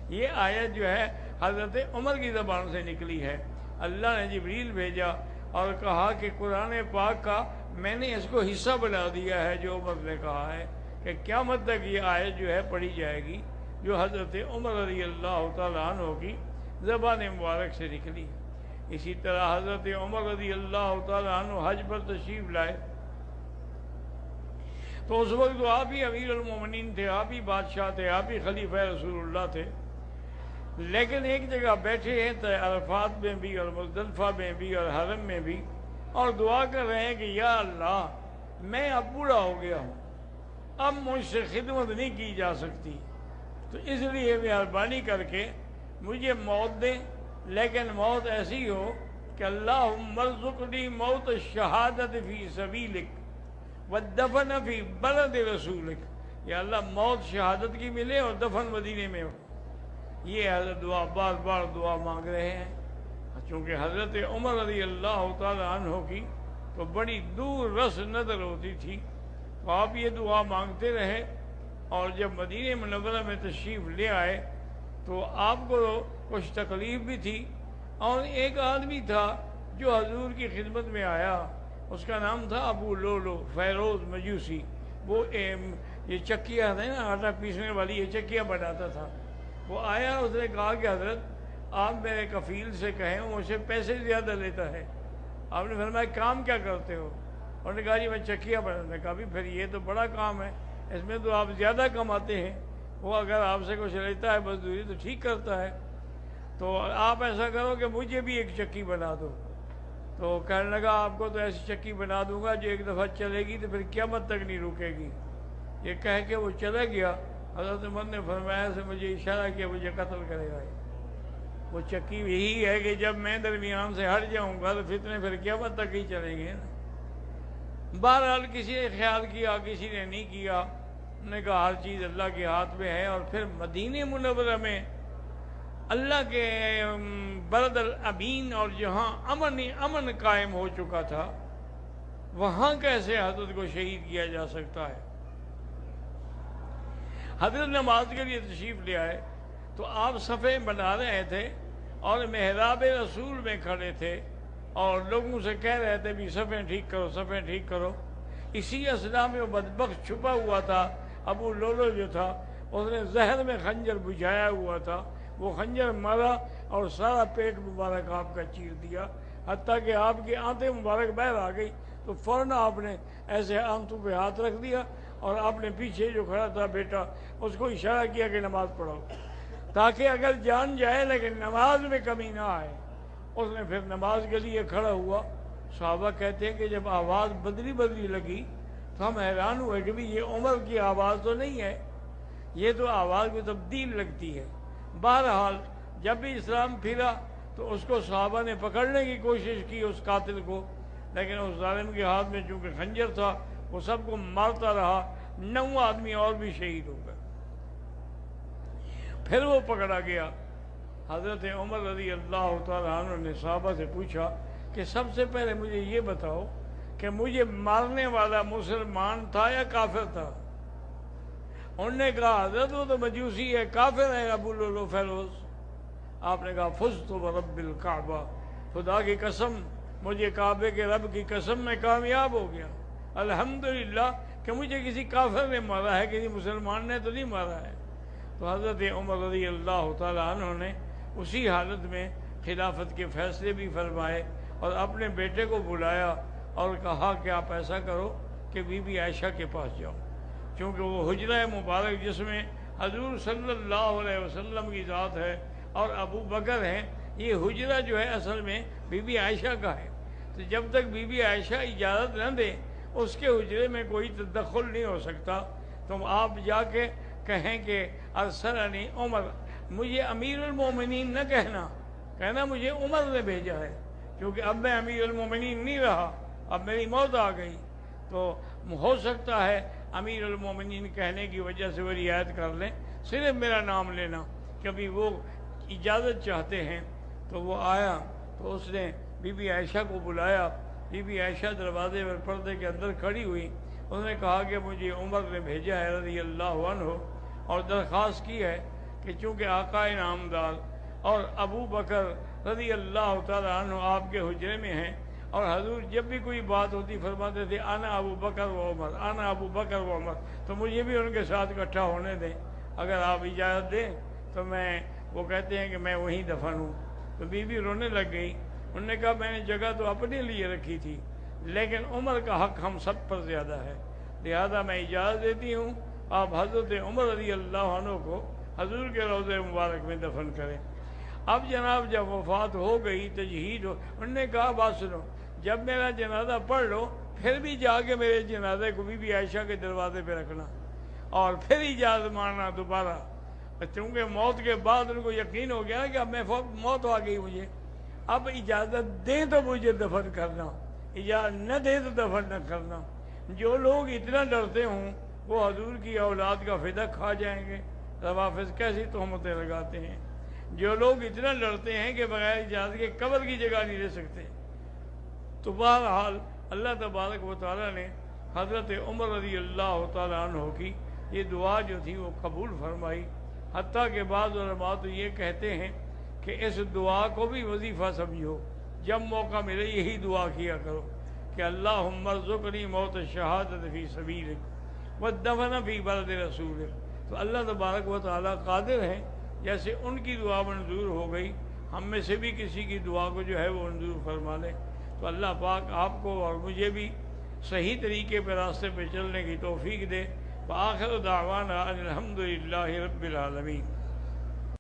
یہ آیت جو ہے حضرت عمر کی زبان سے نکلی ہے. اللہ نے جبریل بھیجا اور کہا کہ قرآن پاک کا میں نے اس کو حصہ بنا دیا ہے جو عمر نے کہا ہے کہ قیامت تک یہ آیت جو ہے پڑھی جائے گی جو حضرت عمر رضی اللہ تعالیٰ عنہ کی زبان مبارک سے نکلی. اسی طرح حضرت عمر رضی اللہ تعالیٰ عنہ حج پر تشریف لائے تو اس وقت تو آپ ہی امیر المومنین تھے، آپ ہی بادشاہ تھے، آپ ہی خلیفہ رسول اللہ تھے. لیکن ایک جگہ بیٹھے ہیں تو عرفات میں بھی اور مزدلفہ میں بھی اور حرم میں بھی اور دعا کر رہے ہیں کہ یا اللہ میں اب بوڑھا ہو گیا ہوں، اب مجھ سے خدمت نہیں کی جا سکتی، تو اس لیے مہربانی کر کے مجھے موت دیں، لیکن موت ایسی ہو کہ اللہم ارزقنی موت الشہادت فی سبیلک والدفن فی بلد رسولک. یا اللہ موت شہادت کی ملے اور دفن مدینے میں ہو. یہ حضرت دعا بار بار دعا مانگ رہے ہیں. چونکہ حضرت عمر رضی اللہ تعالیٰ عنہ کی تو بڑی دور رس نظر ہوتی تھی، تو آپ یہ دعا مانگتے رہے، اور جب مدینہ منورہ میں تشریف لے آئے تو آپ کو کچھ تکلیف بھی تھی، اور ایک آدمی تھا جو حضور کی خدمت میں آیا، اس کا نام تھا ابو لولو فیروز مجوسی۔ وہ یہ چکیاں ہے نا آٹا پیسنے والی، یہ چکیاں بناتا تھا۔ وہ آیا، اس نے کہا کہ حضرت آپ میرے کفیل سے کہیں، وہ مجھ سے پیسے زیادہ لیتا ہے۔ آپ نے فرمایا کام کیا کرتے ہو؟ انہوں نے کہا جی میں چکیاں بناتا۔ نے کہا بھی پھر یہ تو بڑا کام ہے، اس میں تو آپ زیادہ کماتے ہیں، وہ اگر آپ سے کچھ لیتا ہے مزدوری تو ٹھیک کرتا ہے، تو آپ ایسا کرو کہ مجھے بھی ایک چکی بنا دو۔ تو کہنے لگا آپ کو تو ایسی چکی بنا دوں گا جو ایک دفعہ چلے گی تو پھر قیامت تک نہیں رکے گی۔ یہ کہہ کے وہ چلا گیا۔ حضرت عمر نے فرمایا سے مجھے اشارہ کیا مجھے قتل کرے گا۔ وہ چکی یہی ہے کہ جب میں درمیان سے ہٹ جاؤں گا تو فتنے پھر قیامت تک ہی چلیں گے نا۔ بہرحال کسی نے خیال کیا، کسی نے نہیں کیا، انہوں نے کہا ہر چیز اللہ کے ہاتھ میں ہے۔ اور پھر مدینہ منورہ میں اللہ کے بلد الامین اور جہاں امن قائم ہو چکا تھا، وہاں کیسے حضرت کو شہید کیا جا سکتا ہے؟ حضرت نماز کے لیے تشریف لے آئے تو آپ صفیں بنا رہے تھے اور محراب رسول میں کھڑے تھے اور لوگوں سے کہہ رہے تھے بھی صفیں ٹھیک کرو، صفیں ٹھیک کرو۔ اسی اثنا میں وہ بدبخت چھپا ہوا تھا، ابو لولو جو تھا، اس نے زہر میں خنجر بجھایا ہوا تھا، وہ خنجر مارا اور سارا پیٹ مبارک آپ کا چیر دیا، حتیٰ کہ آپ کی آنتیں مبارک باہر آ گئی۔ تو فوراً آپ نے ایسے آنتوں پہ ہاتھ رکھ دیا اور آپ نے پیچھے جو کھڑا تھا بیٹا اس کو اشارہ کیا کہ نماز پڑھو، تاکہ اگر جان جائے لیکن نماز میں کمی نہ آئے۔ اس نے پھر نماز کے لیے کھڑا ہوا۔ صحابہ کہتے ہیں کہ جب آواز بدلی لگی تو ہم حیران ہوئے کہ بھی یہ عمر کی آواز تو نہیں ہے، یہ تو آواز میں تبدیل لگتی ہے۔ بہرحال جب بھی اسلام پھرا تو اس کو صحابہ نے پکڑنے کی کوشش کی اس قاتل کو، لیکن اس ظالم کے ہاتھ میں چونکہ خنجر تھا وہ سب کو مارتا رہا، 9 آدمی اور بھی شہید ہو گئے۔ پھر وہ پکڑا گیا۔ حضرت عمر رضی اللہ تعالیٰ عنہ نے صحابہ سے پوچھا کہ سب سے پہلے مجھے یہ بتاؤ کہ مجھے مارنے والا مسلمان تھا یا کافر تھا؟ انہوں نے کہا حضرت وہ تو مجوسی ہے، کافر ہے ابو لولو فیروز۔ آپ نے کہا فزت برب الکعبہ، خدا کی قسم، مجھے کعبے کے رب کی قسم میں کامیاب ہو گیا، الحمدللہ کہ مجھے کسی کافر نے مارا ہے، کسی مسلمان نے تو نہیں مارا ہے۔ تو حضرت عمر رضی اللہ تعالیٰ عنہ نے اسی حالت میں خلافت کے فیصلے بھی فرمائے اور اپنے بیٹے کو بلایا اور کہا کہ آپ ایسا کرو کہ بی بی عائشہ کے پاس جاؤ، چونکہ وہ حجرہ مبارک جس میں حضور صلی اللہ علیہ وسلم کی ذات ہے اور ابو بکر ہیں، یہ حجرہ جو ہے اصل میں بی بی عائشہ کا ہے۔ تو جب تک بی بی عائشہ اجازت نہ دے اس کے حجرے میں کوئی تدخل نہیں ہو سکتا۔ تم آپ جا کے کہیں کہ ارسلنی عمر، مجھے امیر المومنین نہ کہنا مجھے عمر نے بھیجا ہے، کیونکہ اب میں امیر المومنین نہیں رہا، اب میری موت آ گئی۔ تو ہو سکتا ہے امیر المومنین کہنے کی وجہ سے وہ رعایت کر لیں، صرف میرا نام لینا، کبھی وہ اجازت چاہتے ہیں۔ تو وہ آیا تو اس نے بی بی عائشہ کو بلایا۔ بی بی عائشہ دروازے پر پردے کے اندر کھڑی ہوئی، اس نے کہا کہ مجھے عمر نے بھیجا ہے رضی اللہ عنہ اور درخواست کی ہے کہ چونکہ آقا نامدار اور ابو بکر رضی اللہ تعالیٰ عنہ آپ کے حجرے میں ہیں، اور حضور جب بھی کوئی بات ہوتی فرماتے تھے انا ابو بکر و عمر، انا ابو بکر و عمر، تو مجھے بھی ان کے ساتھ اکٹھا ہونے دیں، اگر آپ اجازت دیں تو وہ کہتے ہیں کہ میں وہیں دفن ہوں۔ تو بی بی رونے لگ گئی۔ انہوں نے کہا میں نے جگہ تو اپنے لیے رکھی تھی، لیکن عمر کا حق ہم سب پر زیادہ ہے، لہذا میں اجازت دیتی ہوں آپ حضرت عمر رضی اللہ عنہ کو حضور کے روضہ مبارک میں دفن کریں۔ اب جناب جب وفات ہو گئی، تجہید ہو، انہوں نے کہا بات سنو، جب میرا جنازہ پڑھ لو پھر بھی جا کے میرے جنازے کو بی بی عائشہ کے دروازے پہ رکھنا اور پھر اجازت ماننا دوبارہ، چونکہ موت کے بعد ان کو یقین ہو گیا کہ اب میں موت آ گئی مجھے، اب اجازت دیں تو مجھے دفن کرنا، اجازت نہ دیں تو دفن نہ کرنا۔ جو لوگ اتنا ڈرتے ہوں وہ حضور کی اولاد کا فدا کھا جائیں گے۔ روافظ کیسی تہمتیں لگاتے ہیں۔ جو لوگ اتنا ڈرتے ہیں کہ بغیر اجازت کے قبر کی جگہ نہیں لے سکتے. تو بہرحال اللہ تبارک و تعالیٰ نے حضرت عمر رضی اللہ تعالیٰ عنہ کی یہ دعا جو تھی وہ قبول فرمائی. حتیٰ کہ بعض علماء تو یہ کہتے ہیں کہ اس دعا کو بھی وظیفہ سمجھو، جب موقع ملے یہی دعا کیا کرو کہ اللہم ارزقنی موت الشہادت فی سبیلک والدفن فی بلد رسولک. تو اللہ تبارک و تعالیٰ قادر ہیں، جیسے ان کی دعا منظور ہو گئی ہم میں سے بھی کسی کی دعا کو جو ہے وہ منظور فرما لے. تو اللہ پاک آپ کو اور مجھے بھی صحیح طریقے پہ راستے پہ چلنے کی توفیق دے. وآخر دعوانا ان الحمد للہ رب العالمین.